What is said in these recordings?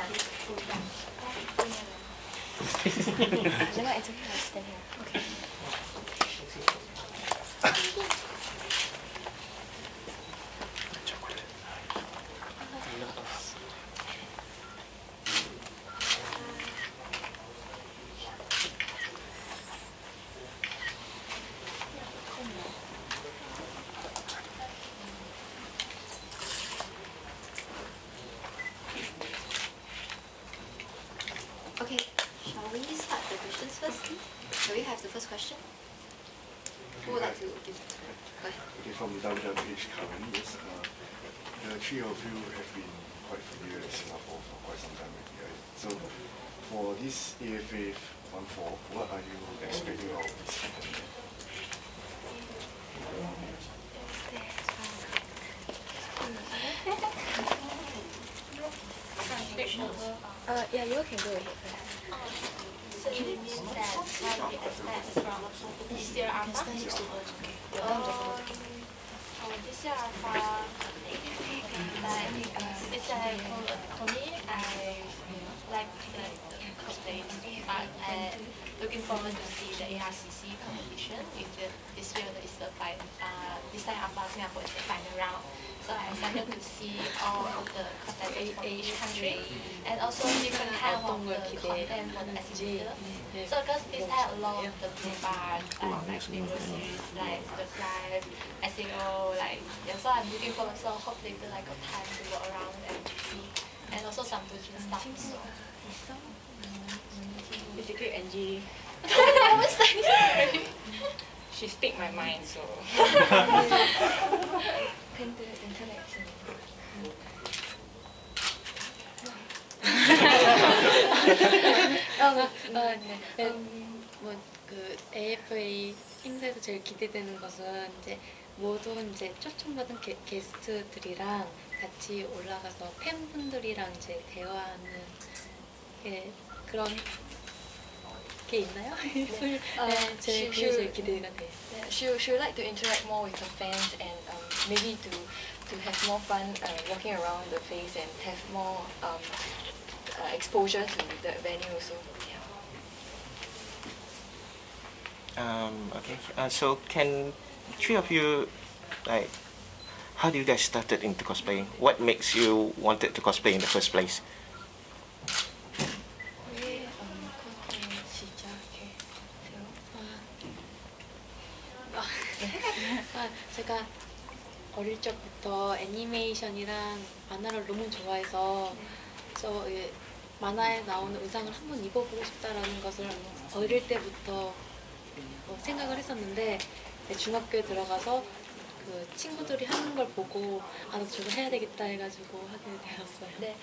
No, it's okay. I'll stand here. Okay. Okay, shall we start the questions first? Do we have the first question? Who would like to give it? Go ahead. Okay, from WWH current, yes, the three of you have been quite familiar in Singapore for quite some time already, right? So, for this AFA 14, what are you expecting of this event? Yeah, you can go ahead first. So it means that what we expect from this year alpha? This year alpha, for me, I like the cosplay, but I'm looking forward to see the ARCC competition. This year is the this time alpha Singapore is the final round. So I excited to see all of the cosplayers from each country and also different kind of the content for the exhibitor. So because this had a lot of the blue bar, like video series, like the live, SEO, like so I'm looking forward. So hopefully they like got time to walk around and see, and also some doujin stuff. So. Basically, Angie, she speak my mind, so. 그 AFA 행사에서 제일 기대되는 것은 이제 모든 이제 초청받은 게스트들이랑 같이 올라가서 팬분들이랑 이제 대화하는 그런 게 있나요? 제일 기대가 돼요. She would like to interact more with the fans and maybe to have more fun walking around the face and have more exposure to the venue. So yeah. Okay. So can three of you, like, how do you guys started into cosplaying? What makes you wanted to cosplay in the first place? 제가 어릴 적부터 애니메이션이랑 만화를 너무 좋아해서 저 만화에 나오는 의상을 한번 입어보고 싶다라는 것을 어릴 때부터 생각을 했었는데 중학교에 들어가서 그 친구들이 하는 걸 보고 나도 저거 해야 되겠다 해가지고 하게 되었어요. 네.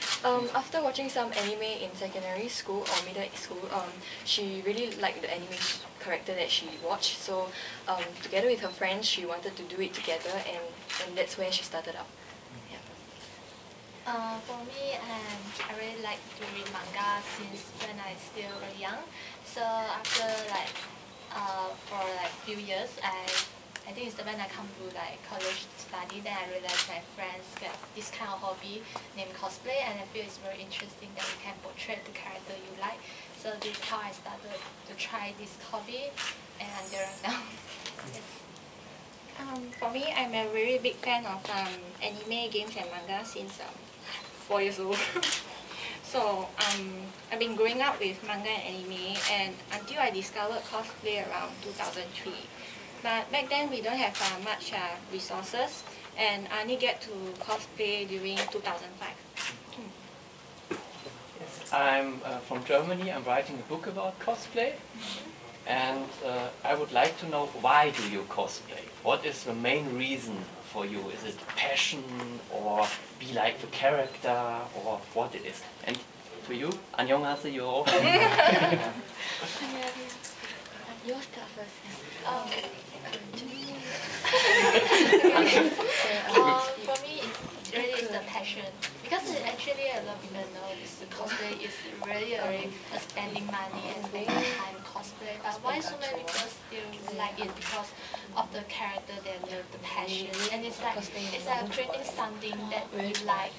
After watching some anime in secondary school or middle school, she really liked the anime character that she watched. So together with her friends, she wanted to do it together, and that's where she started out. Yeah. For me, I really like to read manga since when I still very young. So after for few years, I think it's when I come to college study, then I realized my friends get this kind of hobby named cosplay, and I feel it's very interesting that you can portray the character you like. So this is how I started to try this hobby, and until right now. Yes. For me, I'm a very big fan of anime, games, and manga since 4 years old. So I've been growing up with manga and anime, and until I discovered cosplay around 2003. But back then we don't have much resources, and I only get to cosplay during 2005. Yes, I'm from Germany. I'm writing a book about cosplay, and I would like to know, why do you cosplay? What is the main reason for you? Is it passion, or be like the character, or what it is? And to you, 안녕하세요. You start first. For me, it really is the passion. Because actually a lot of people know this cosplay is really spending money and spending time cosplay. But why so many people still like it? Because of the character, the passion, and it's like creating something that you like.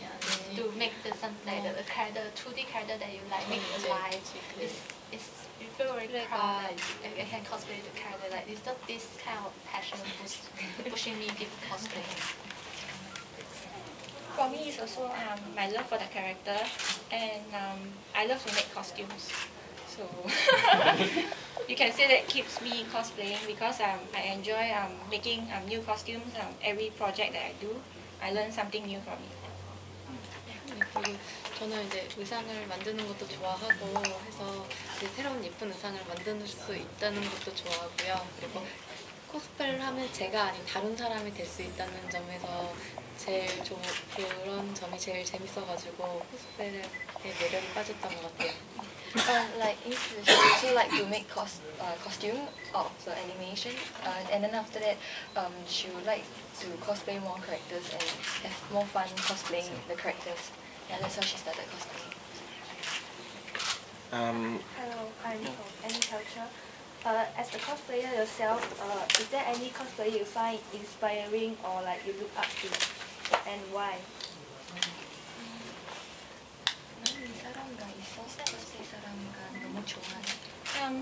to make the some like the character 2D character that you like make it alive. It's you feel very proud that I can cosplay the character. Like it's just this kind of passion pushing me keep cosplaying. For me, it's also my love for the character, and I love to make costumes. So you can say that keeps me cosplaying because I enjoy making new costumes. Every project that I do, I learn something new from it. 그리고 저는 이제 의상을 만드는 것도 좋아하고 해서 이제 새로운 예쁜 의상을 만들 수 있다는 것도 좋아하고요. 그리고 코스프레를 하면 제가 아닌 다른 사람이 될 수 있다는 점에서 그런 점이 제일 재밌어가지고 코스프레의 매력에 빠졌던 것 같아요. Like she also like to make costume of the animation, and then after that, she would like to cosplay more characters and have more fun cosplaying the characters. Yeah, that's how she started cosplaying. Hello, I'm from Any Culture. As a cosplayer yourself, is there any cosplay you find inspiring or like you look up to, and why?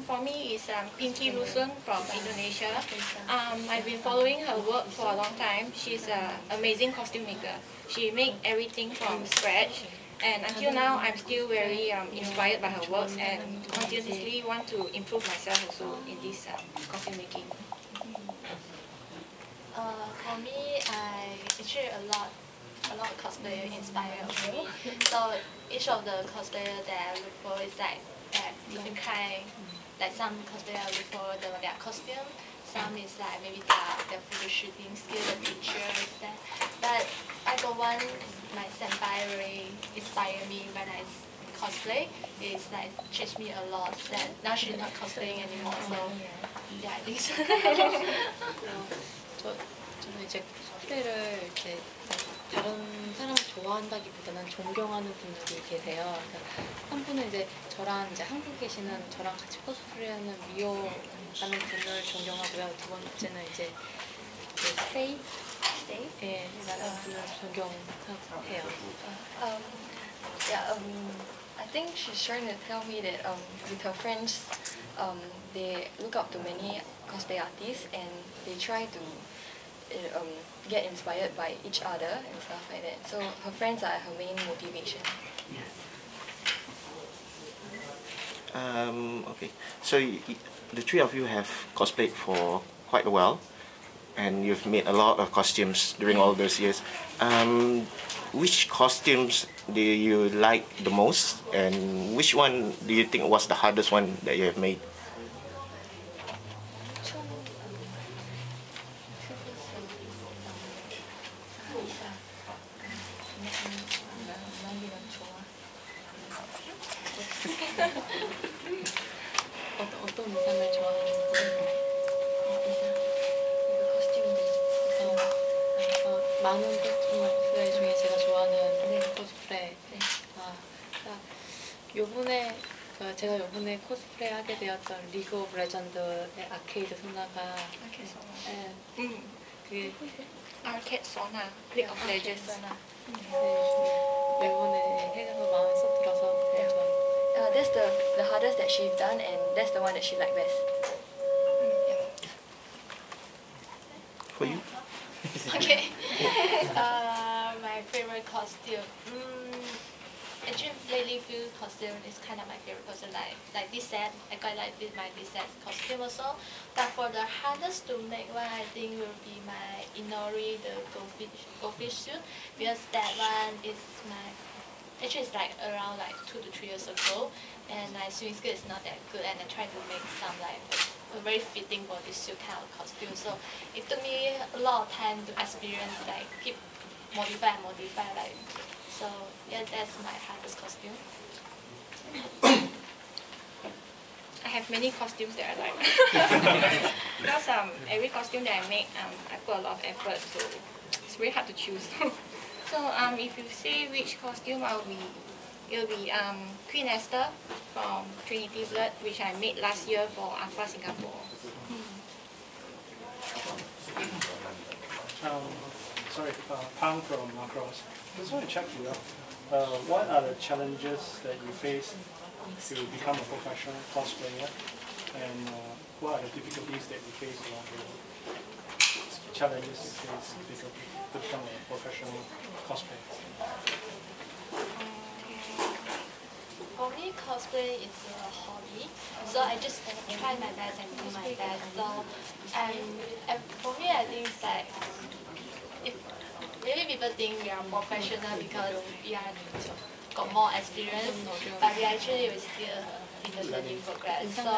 For me, it's Pinky Lusun from Indonesia. I've been following her work for a long time. She's an amazing costume maker. She makes everything from scratch. And until now, I'm still very inspired by her works and continuously want to improve myself also in this costume making. For me, actually a lot of cosplayers inspire me. So each of the cosplayers that I look for is like different kind. Like some cosplayers I look for their costume. Some is like maybe their photo shooting skill, the pictures. But I got one, my senpai really inspired me when I cosplay. It's like changed me a lot. That now she's not cosplaying anymore. So yeah, I think so. 저는 이제 코스프레를 이렇게 다른 사람을 좋아한다기보다는 존경하는 분들이 계세요. 그러니까 한 분은 이제 저랑 이제 한국에 계시는 저랑 같이 코스프레하는 미호라는 분을 존경하고요. 두 번째는 이제 스테이? 예, 라는 분을 존경해요. I think she's trying to tell me that with her friends, they look up to many cosplay artists and they try to get inspired by each other and stuff like that. So her friends are her main motivation. Okay, so the three of you have cosplayed for quite a while, and you've made a lot of costumes during all those years. Which costumes do you like the most, and which one do you think was the hardest one that you have made? 어떤 의상을 좋아하는지 많은 코스프레 중에 제가 좋아하는 코스프레 요번에 제가 요번에 코스프레 하게 되었던 리그 오브 레전드의 아케이드 소나가 그게 Arcade Sona, League of Legends. 요번에 해서 마음에 쏙 들어서 되게 좋아요. That's the hardest that she's done, and that's the one that she liked best. For you? Okay. My favorite costume. Actually, lately, few costume is kind of my favorite costume. Like this set, I quite like this set costume also. But for the hardest to make one, I think will be my Inori, the goldfish suit, because that one is actually it's like around like 2 to 3 years ago, and my swimming skill is not that good, and I tried to make some like a very fitting bodysuit kind of costume. So it took me a lot of time to experience, like keep modify like. So yeah, that's my hardest costume. I have many costumes that I like. Because every costume that I make, I put a lot of effort, so it's very hard to choose. So if you say which costume it'll be Queen Esther from Trinity Blood, which I made last year for Alpha Singapore. Sorry, Pang from Macross. Just want to check you out. what are the challenges that you face to become a professional cosplayer, and what are the difficulties that you face along the way? Challenges you face to become a professional cosplayer. For me, cosplay is a hobby, so I just try my best and do my best. So, and for me, I think it's like, if maybe people think we are professional because we are got more experience, but we actually will still in the learning progress. So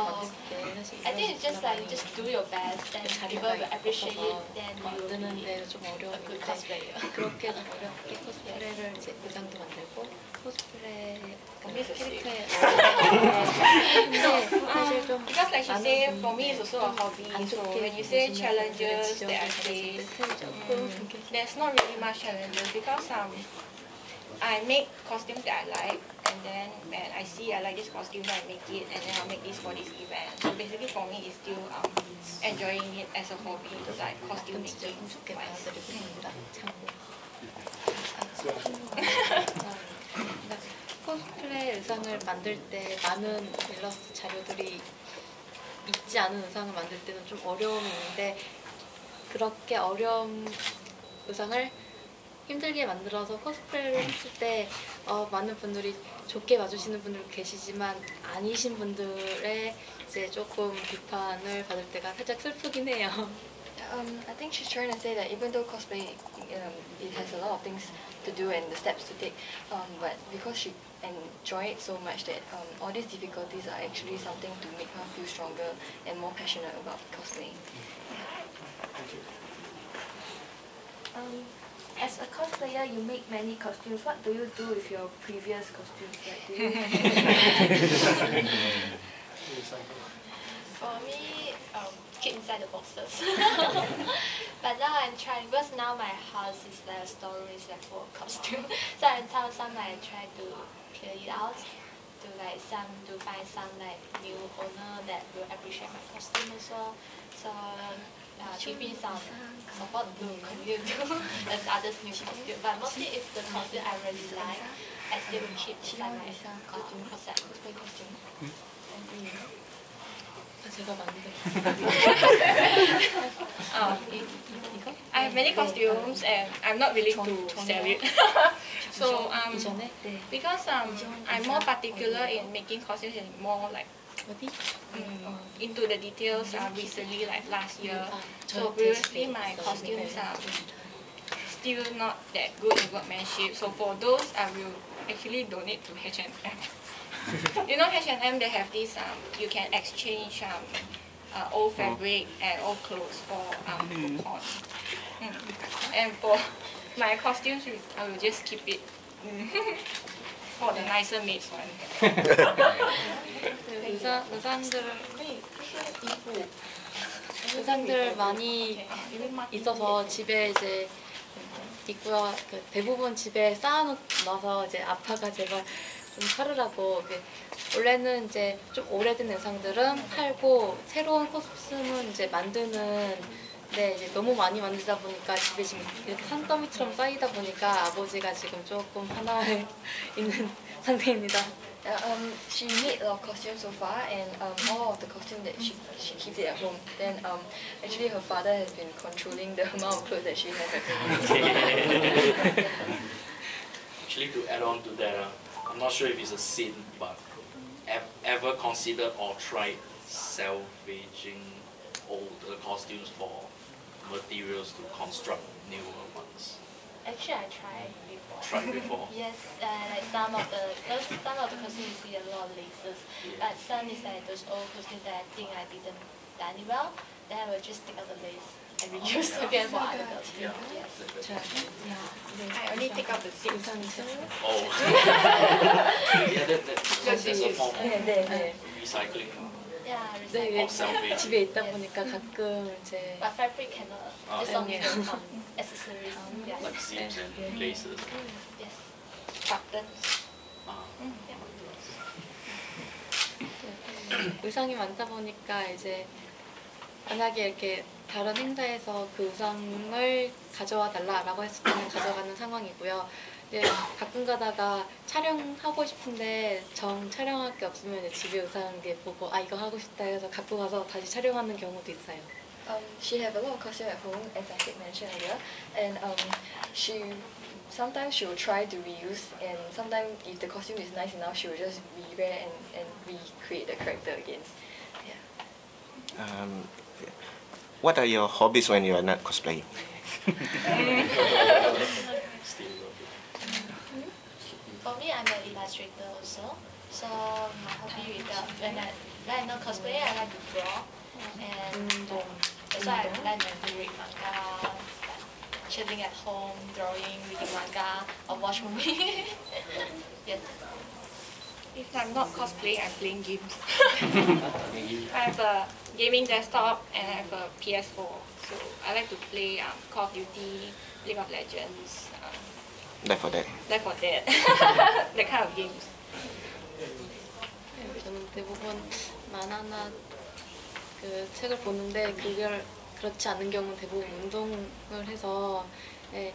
I think it's just like you just do your best, and people will appreciate it. Then you will be a good cosplayer. 그렇게 좀 어렵게 코스프레를 이제 의상도 만들고 코스프레 캐릭터에 근데 사실 좀 Because like she said, for me it's also a hobby. So when you say challenges that I face, there's not really much challenges because I make costumes that I like, and then when I see I like this costume, then I make it, and then I'll make this for this event. So basically for me it's still enjoying it as a hobby, like costume making. 코스프레 의상을 만들 때 많은 일러스트 자료들이 있지 않은 의상을 만들 때는 좀 어려움이 있는데 그렇게 어려운 의상을 힘들게 만들어서 코스프레를 했을 때 많은 분들이 좋게 봐주시는 분들 계시지만 아니신 분들의 이제 조금 비판을 받을 때가 살짝 슬프긴 해요. I think she's trying to say that even though cosplay it has a lot of things to do and the steps to take, but because she enjoy it so much that all these difficulties are actually something to make her feel stronger and more passionate about cosplaying. As a cosplayer, you make many costumes. What do you do with your previous costumes? Like, do you For me, keep inside the boxes. But now I'm trying, because now my house is like a storeroom, is like full of costumes. So I tell some I try to clear it out, to find some like new owner that will appreciate my costume as well. So give me some support to continue to and others new costume. But mostly if the costume I really like, I still will keep inside my cosplay costume. 제가 만든 I have many costumes and I'm not willing to sell it. So because I'm more particular in making costumes and more like into the details recently, like last year. So previously my costumes are still not that good in workmanship. So for those I will actually donate to H&M. You know H&M, they have this, you can exchange old fabric and old clothes for coupons. And for my costumes, I will just keep it for the nicer made one. 의상들 많이 있어서 집에 이제 있고요. 대부분 집에 쌓아놔서 이제 아빠가 제발 좀 팔으라고. 원래는 이제 좀 오래된 의상들은 팔고 새로운 코스튬은 이제 만드는. 네, 이제 너무 많이 만들다 보니까 집에 지금 이렇게 산더미처럼 쌓이다 보니까 아버지가 지금 조금 하나에 있는 상태입니다. She made a lot of costumes so far, and all of the costumes that she keeps it at home. Then actually her father has been controlling the amount of clothes that she has at home. Actually, to add on to that, I'm not sure if it's a sin, but ever considered or tried salvaging older costumes for materials to construct newer ones? Actually, I tried before. Tried before? Yes, like some of the costumes you see a lot of laces, but some is like those old costumes that I think I didn't done it well. Then I will just take out the lace and reuse again for other costumes. I only take out the zips. Oh. Yeah, that's a form of recycling. Yeah, 네, recycle. 집에 있다 보니까 가끔 이제 But fabric cannot. Just only some accessories. Yes. Like zips and laces. Yes. Buttons. 의상이 많다 보니까 이제 만약에 이렇게 다른 행사에서 그 의상을 가져와 달라라고 했을 때는 가져가는 상황이고요. 예, 가끔 가다가 촬영하고 싶은데 정 촬영할 게 없으면 이제 집에 의상한 게 보고 아 이거 하고 싶다 해서 갖고 가서 다시 촬영하는 경우도 있어요. She have a lot of costume at home, as I did mention earlier, and sometimes she will try to reuse, and sometimes if the costume is nice enough, she will just re-wear and recreate the character again. Yeah. What are your hobbies when you are not cosplaying? For me, I'm an illustrator also. So my hobby is that when I know cosplay, I like to draw, and that's why I like to read manga, like chilling at home, drawing, reading manga, or watch movie. Yes. If I'm not cosplaying, I'm playing games. I have a gaming desktop and I have a PS4. So I like to play Call of Duty, League of Legends, Left 4 Dead. Left 4 Dead, that kind of games. 저는 대부분 만화나 그 책을 보는데 그걸 그렇지 않은 경우는 대부분 운동을 해서 네,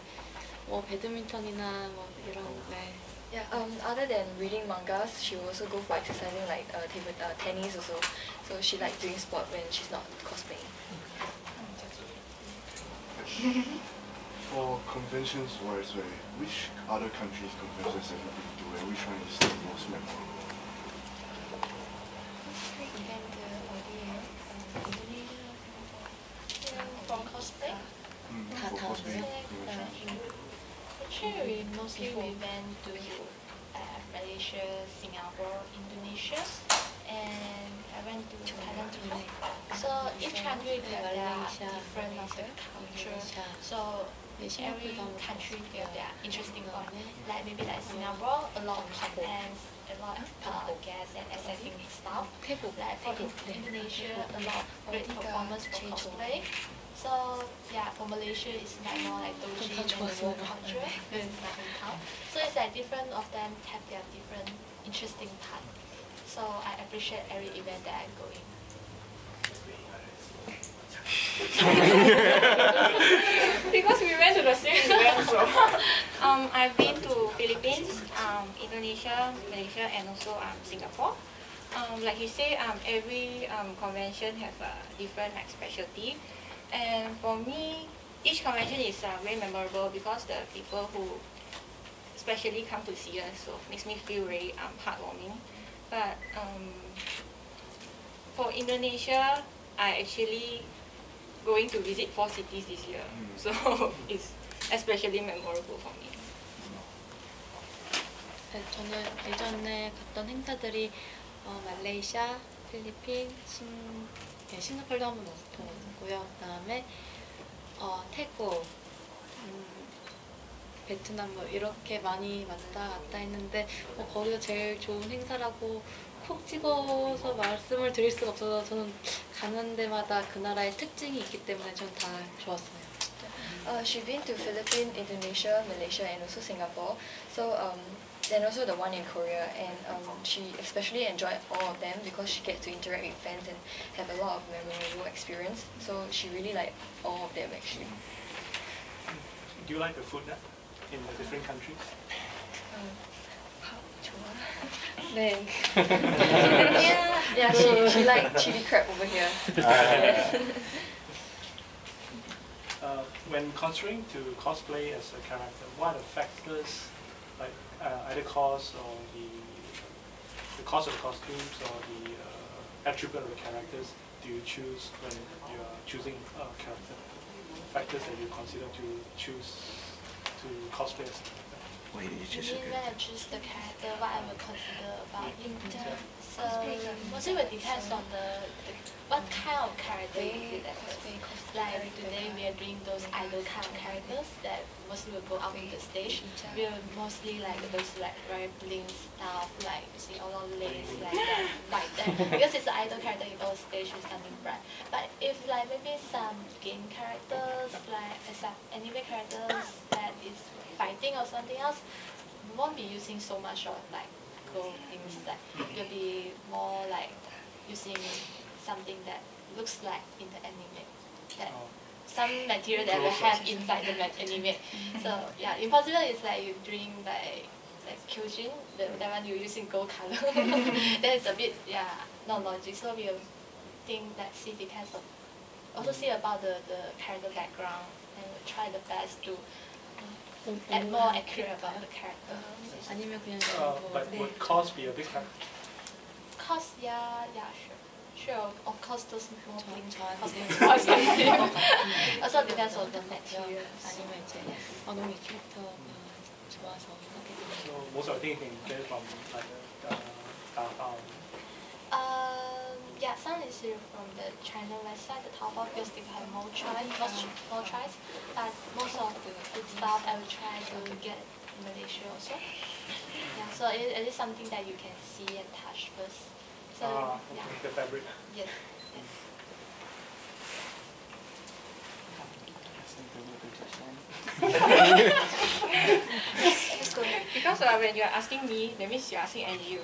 뭐 배드민턴이나 뭐 이런 네. Yeah. Other than reading mangas, she will also go for exercising like tennis also. So she likes doing sport when she's not cosplaying. For conventions wise, which other countries' conventions have you been to, and which one is the most memorable? From cosplay? For cosplay convention. Actually, we mostly went to Malaysia, Singapore, Indonesia, and I went to Thailand too. So each country have their different of the culture. So every country have their interesting one. Like maybe like Singapore, a lot of contents, a lot of guests and exciting stuff. Like for Indonesia, a lot of great performance for cosplay. So yeah, for Malaysia it's like more like doji and the culture. So it's like different of them have their different interesting part. So I appreciate every event that I'm going. Because we went to the same event, so I've been to Philippines, Indonesia, Malaysia, and also Singapore. Like you say, every convention have a different like specialty. And for me, each convention is very memorable because the people who especially come to see us, so makes me feel very heartwarming. But for Indonesia, I actually going to visit 4 cities this year, so it's especially memorable for me. 네, 저는 예전에 갔던 행사들이 말레이시아, 필리핀, 싱가포르도 한번 왔고요. 그다음에 태국, 베트남 뭐 이렇게 많이 왔다 갔다 했는데 거기서 제일 좋은 행사라고 콕 찍어서 말씀을 드릴 수가 없어서 저는 가는 데마다 그 나라의 특징이 있기 때문에 저는 다 좋았어요. She's been to Philippines, Indonesia, Malaysia, and also Singapore. So and also the one in Korea, and she especially enjoyed all of them because she gets to interact with fans and have a lot of memorable experience. So she really liked all of them actually. Do you like the food in the different countries? 네. Yeah, she liked chili crab over here. When considering to cosplay as a character, what are the factors, like either cost or the cost of the costumes or the attribute of the characters, do you choose when you are choosing a character? Factors that you consider to choose to cosplay as a character? Why did you You choose a mean when I character? choose the character, what I will consider about it? So mostly it depends on what kind of character is it. Like today we are doing those idol kind of characters that mostly will go out on the stage. We are mostly like those like very bling stuff, like you see all the lace like that. Because it's an idol character, you go on stage with something bright. But if like maybe some game characters, like some anime characters that is fighting or something else, we won't be using so much of like cool things. Like you'll be more like using something that looks like in the anime. That, some material that will have inside the anime. So yeah, impossible is like you doing like Kyojin, that one you using gold color. That is a bit not logic. So we will think that see depends on also see about the character background and we'll try the best to add more accurate about the character. 아니면 그냥 But would cost be a big factor? Cost, sure. Of course, those more things cost 저한테 more expensive. Also depends on the materials. 아니면 이제 너무 이 캐릭터가 좋아서 하게 되면 So most of the things you can get from like Taobao. Yeah, some is from the China website, the Taobao, because they have more choice. But most of the good stuff I will try to get in Malaysia also. Yeah, so it is something that you can see and touch first. So Okay, the fabric. yes. Because when you're asking me, that means you're asking NGU.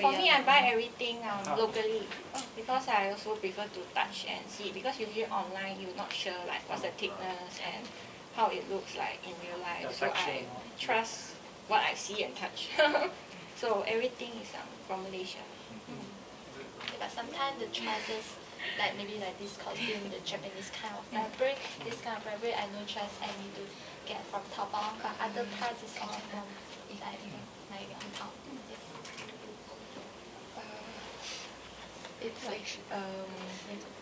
For me, I buy everything locally because I also prefer to touch and see. Because usually online, you're not sure like what's the thickness and how it looks like in real life. So I trust what I see and touch. So everything is from Malaysia. But sometimes the choices, like maybe like this costume, the Japanese kind of fabric, this kind of fabric, I no choice, I need to get from Taobao. But other parts is all from like on top. It's like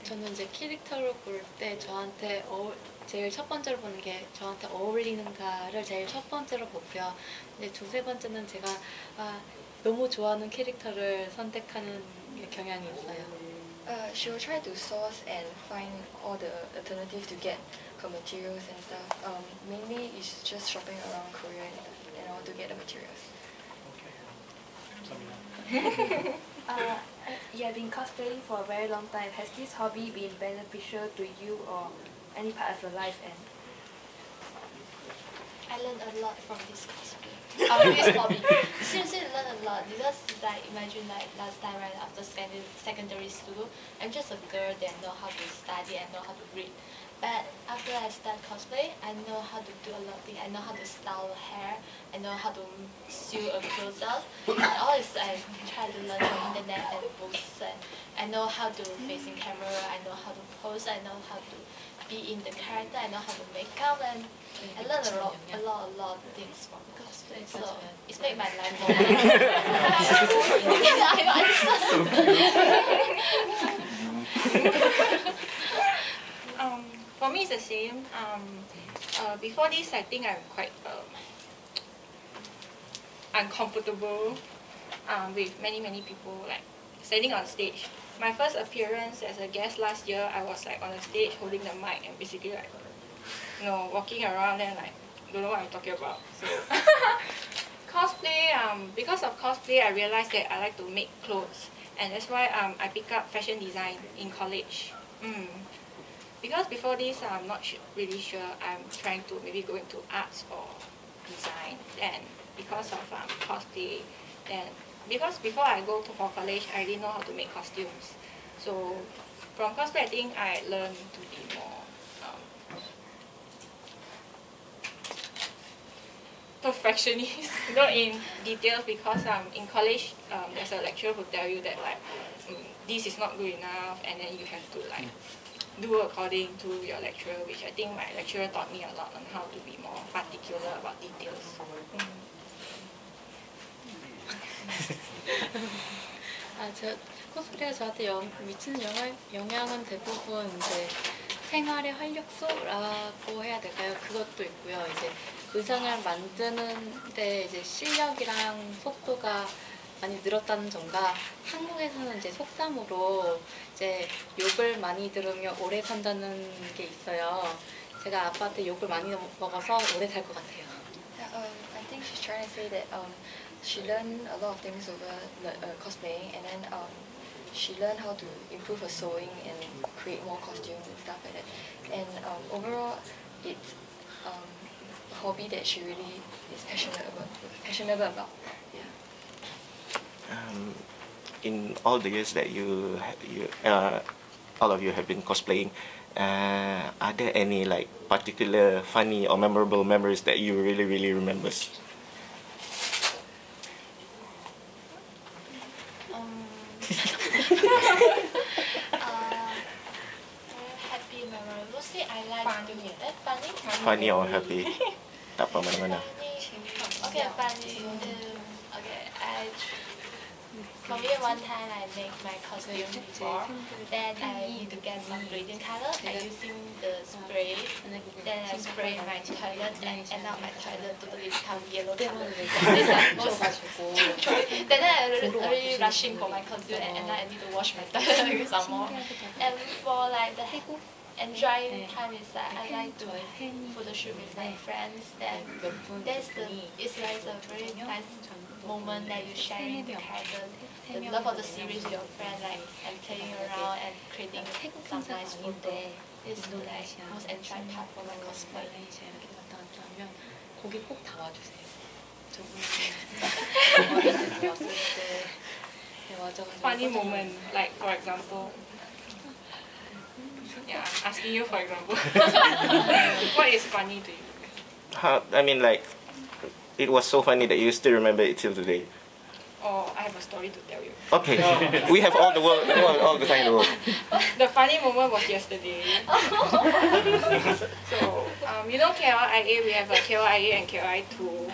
저는 이제 캐릭터를 고를 때 저한테 제일 첫 번째로 보는 게 저한테 어울리는가를 제일 첫 번째로 보고요. 이제 두세 번째는 제가 너무 좋아하는 캐릭터를 선택하는 경향이 있어요. she will try to source and find all the alternatives to get her materials and stuff. Mainly it's just shopping around Korea and all to get the materials. You have been cosplaying for a very long time. Has this hobby been beneficial to you or any part of your life? And I learned a lot from this cosplay. This hobby. Seriously, I learned a lot because like imagine like last time right after secondary school, I'm just a girl that know how to study and know how to read. But after I start cosplay, I know how to do a lot of things. I know how to style hair. I know how to sew a clothes up. And all this I try to learn from internet and books. And I know how to face in camera. I know how to pose. I know how to be in the character. I know how to make up. And I learned a lot of things from cosplay. So it's made my life more. For me, it's the same. Before this, I think I'm quite uncomfortable with many people like standing on stage. My first appearance as a guest last year, I was like on the stage holding the mic and basically like, walking around and like don't know what I'm talking about. So cosplay, because of cosplay, I realized that I like to make clothes, and that's why I picked up fashion design in college. Because before this, I'm not really sure. I'm trying to maybe go into arts or design. And because of cosplay, and because before I go for college, I didn't know how to make costumes. So from cosplay, I think I learned to be more perfectionist, in details. Because in college, there's a lecturer who tell you that like this is not good enough, and then you have to like do according to your lecturer, which I think my lecturer taught me a lot on how to be more particular about details. 코스프레가 저한테 미치는 영향은 대부분 이제 생활의 활력소라고 해야 될까요? 그것도 있고요. 이제 의상을 만드는데 이제 실력이랑 속도가 많이 늘었다는 점과 한국에서는 이제 속담으로 이제 욕을 많이 들으며 오래 산다는 게 있어요. 제가 아빠한테 욕을 많이 먹어서 오래 살 것 같아요. I think she's trying to say that she learned a lot of things over cosplaying, and then she learned how to improve her sewing and create more costumes and stuff like that. And overall, it's a hobby that she really is passionate about. Yeah. in all the years that all of you have been cosplaying, are there any like particular funny or memorable memories that you really remember? Happy memory. Mostly I like to funny. Funny or happy? Tak apa mana-mana. Okay, funny. Okay, for me one time I make my costume before. Then I need to get some grading color. I using the spray. Then I spray my toilet and end up my toilet totally become yellow color. This is most then I really rushing for my costume and then I need to wash my toilet some more. And for like the enjoying time is that I like to photo shoot with my friends. Then it's like a very nice moment that you sharing the character, the love of the series with your friend, like and playing around and creating some nice photo. It's the most enjoying part for my cosplay. 거기 꼭 다 와주세요. 저번에 왔을 때 와줘가지고 Funny moment, like for example. Yeah, asking you for example. What is funny to you? I mean, like, it was so funny that you still remember it till today. Oh, I have a story to tell you. Okay, we have all the world, all the time in the world. The funny moment was yesterday. So, you know KLIA, we have a KLIA and KLIA2.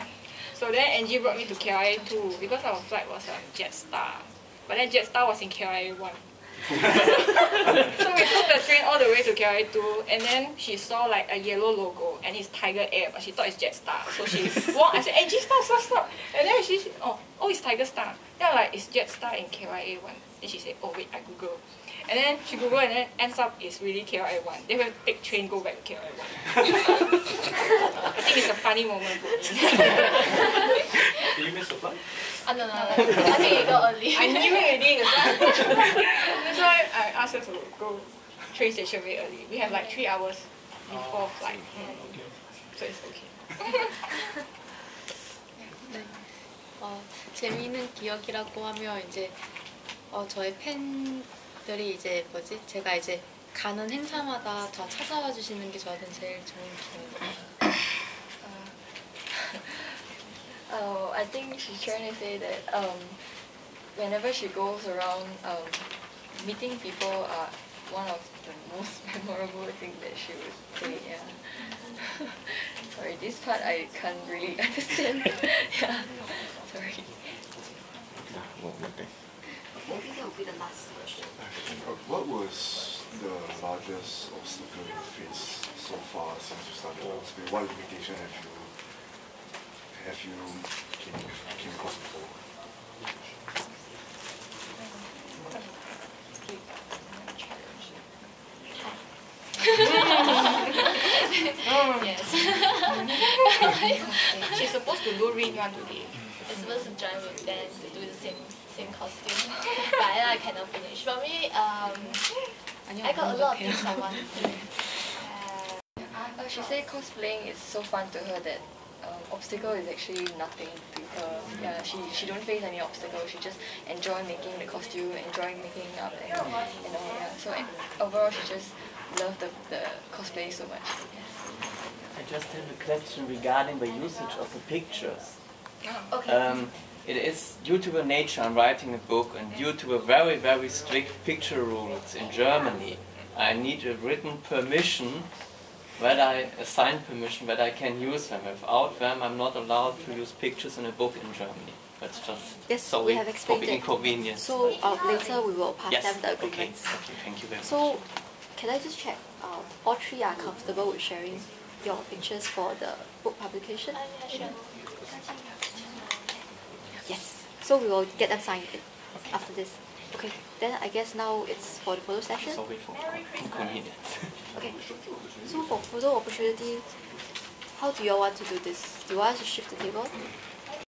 So then Angie brought me to KLIA2 because our flight was on Jetstar. But then Jetstar was in KLIA1. So we took the train all the way to KLIA2 and then she saw like a yellow logo and it's Tiger Air, but she thought it's Jetstar. So she walked, I said, Angie, stop. And then she oh, it's Tiger Star. Then I'm like, it's Jetstar in KLIA1. Then she said, oh wait, I Google. And then she Googled and then ends up it's really KLIA1. Then we have to take train, go back to KLIA1. I think it's a funny moment for me. Did you miss the flight? No. I think it got early. I knew it already. That's why I asked her to go train station very early. We have like 3 hours before flight. So it's okay. 네. 재미있는 기억이라고 하면 이제 저의 팬들이 이제 제가 이제 가는 행사마다 다 찾아와 주시는 게 저한테는 제일 좋은 기억이에요. I think she's trying to say that whenever she goes around, meeting people are one of the most memorable things that she would say. Yeah. Sorry, this part I can't really understand. Yeah. Sorry. Maybe that will be the last question. What was the largest obstacle you faced so far since you started cosplay? What limitation have you came across before? Yes. She's supposed to do ring one today. I'm supposed to join with dance to do the same costume, but I cannot finish. For me, I got a lot of things I want to do. She said cosplaying is so fun to her that obstacle is actually nothing to her. Yeah, she don't face any obstacle. She just enjoy making the costume, enjoy making up, and yeah. So overall, she just loved the cosplay so much. Yes. I just have a question regarding the usage of the pictures. Okay. It is due to the nature I'm writing a book and due to a very strict picture rules in Germany. I need a written permission, a signed permission that I can use them. Without them I'm not allowed to use pictures in a book in Germany. That's just so we have for explained the inconvenience. So later we will pass them the okay, agreements. thank you very much. So can I just check, all three are comfortable with sharing your pictures for the book publication? Yeah, sure. Yes. So we will get them signed after this. Okay. Then I guess now it's for the photo session. Sorry for inconvenience. Okay. So for photo opportunity, how do you all want to do this? Do you want us to shift the table?